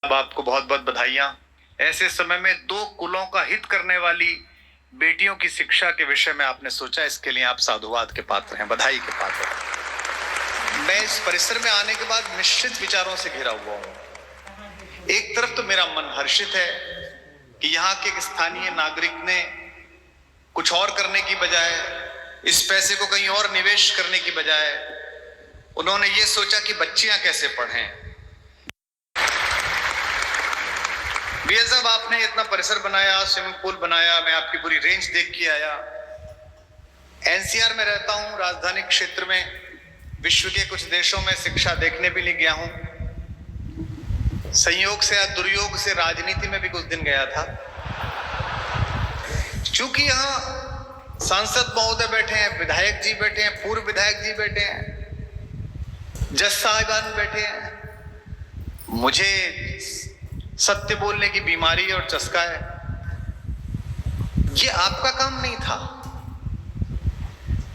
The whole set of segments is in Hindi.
आपको बहुत बहुत बधाइयां। ऐसे समय में दो कुलों का हित करने वाली बेटियों की शिक्षा के विषय में आपने सोचा, इसके लिए आप साधुवाद के पात्र हैं, बधाई के पात्र हैं। मैं इस परिसर में आने के बाद निश्चित विचारों से घिरा हुआ हूं। एक तरफ तो मेरा मन हर्षित है कि यहाँ के एक स्थानीय नागरिक ने कुछ और करने की बजाय, इस पैसे को कहीं और निवेश करने की बजाय, उन्होंने ये सोचा कि बच्चियां कैसे पढ़ें। बीएल साहब, आपने इतना परिसर बनाया, स्विमिंग पूल बनाया, मैं आपकी पूरी रेंज देख के आया। एनसीआर में रहता हूं, राजधानी क्षेत्र में विश्व के कुछ देशों में शिक्षा देखने भी लिए गया हूं। संयोग से या दुर्योग से राजनीति में भी कुछ दिन गया था। चूंकि यहां सांसद महोदय बैठे हैं, विधायक जी बैठे हैं, पूर्व विधायक जी बैठे हैं, जज साहिबान बैठे हैं, मुझे सत्य बोलने की बीमारी और चस्का है। ये आपका काम नहीं था।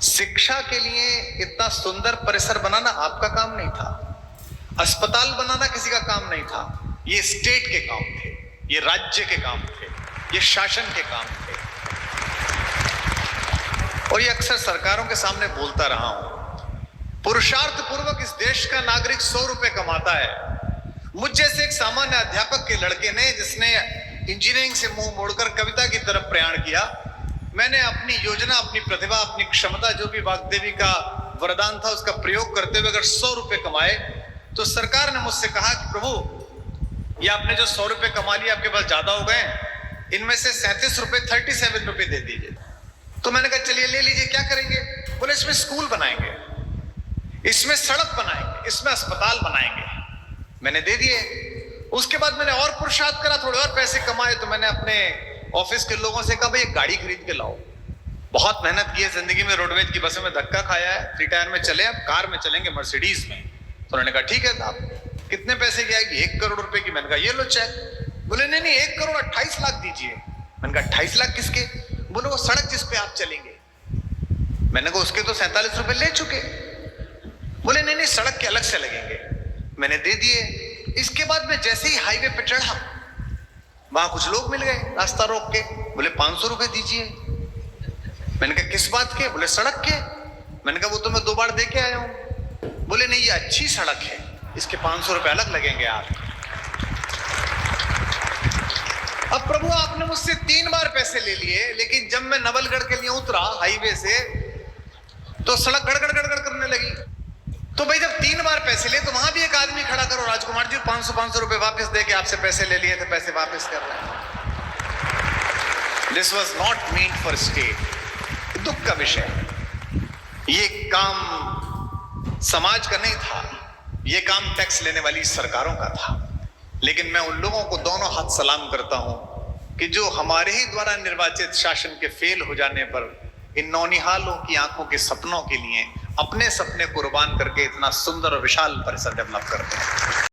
शिक्षा के लिए इतना सुंदर परिसर बनाना आपका काम नहीं था। अस्पताल बनाना किसी का काम नहीं था। ये स्टेट के काम थे, ये राज्य के काम थे, ये शासन के काम थे। और ये अक्सर सरकारों के सामने बोलता रहा हूं। पुरुषार्थ पूर्वक इस देश का नागरिक 100 रुपए कमाता है। मुझ जैसे एक सामान्य अध्यापक के लड़के ने, जिसने इंजीनियरिंग से मुंह मोड़कर कविता की तरफ प्रयाण किया, मैंने अपनी योजना, अपनी प्रतिभा, अपनी क्षमता, जो भी वाग्देवी का वरदान था, उसका प्रयोग करते हुए अगर 100 रुपए कमाए, तो सरकार ने मुझसे कहा कि प्रभु, ये आपने जो 100 रुपए कमा लिए, आपके पास ज्यादा हो गए, इनमें से 37 रुपए, 37 रुपए दे दीजिए। तो मैंने कहा चलिए ले लीजिए, क्या करेंगे? बोले इसमें स्कूल बनाएंगे, इसमें सड़क बनाएंगे, इसमें अस्पताल बनाएंगे। मैंने दे दिए। उसके बाद मैंने और पुरुषार्थ करा, थोड़े और पैसे कमाए, तो मैंने अपने ऑफिस के लोगों से कहा भाई एक गाड़ी खरीद के लाओ। बहुत मेहनत की है जिंदगी में, रोडवेज की बसों में धक्का खाया है, 3 टायर में चले, अब कार में चलेंगे, मर्सिडीज में। तो उन्होंने कहा ठीक है साहब, कितने पैसे की आएगी? 1 करोड़ रुपए की। मैंने कहा ये लो चेक। बोले नहीं नहीं, 1 करोड़ 28 लाख दीजिए। मैंने कहा 28 लाख किसके? बोले वो सड़क जिस पे आप चलेंगे। मैंने कहा उसके तो 47 रुपए ले चुके। बोले नहीं नहीं, सड़क के अलग से लगेंगे। मैंने दे दिए। इसके बाद मैं जैसे ही हाईवे पे चढ़ा, वहां कुछ लोग मिल गए रास्ता रोक के। बोले 500 रुपए दीजिए। मैंने कहा किस बात के? बोले सड़क के। मैंने कहा वो तो मैं 2 बार दे के आया हूं। बोले नहीं, ये अच्छी सड़क है, इसके 500 रुपए अलग लगेंगे आप। अब प्रभु, आपने मुझसे 3 बार पैसे ले लिए, लेकिन जब मैं नवलगढ़ के लिए उतरा हाईवे से, तो सड़क गड़गड़ गड़गड़ करने लगी। तो भाई जब 3 बार पैसे लिए, तो वहां भी एक आदमी खड़ा करो, राजकुमार जी 500 रुपए वापस दे के आपसे पैसे ले लिए थे, पैसे वापस कर रहे हैं। This was not mean for state. दुख का विषय, ये काम समाज का नहीं था, ये काम टैक्स लेने वाली सरकारों का था। लेकिन मैं उन लोगों को दोनों हाथ सलाम करता हूं कि जो हमारे ही द्वारा निर्वाचित शासन के फेल हो जाने पर इन नौनिहालों की आंखों के सपनों के लिए अपने सपने कुर्बान करके इतना सुंदर और विशाल परिसर डेवलप करते हैं।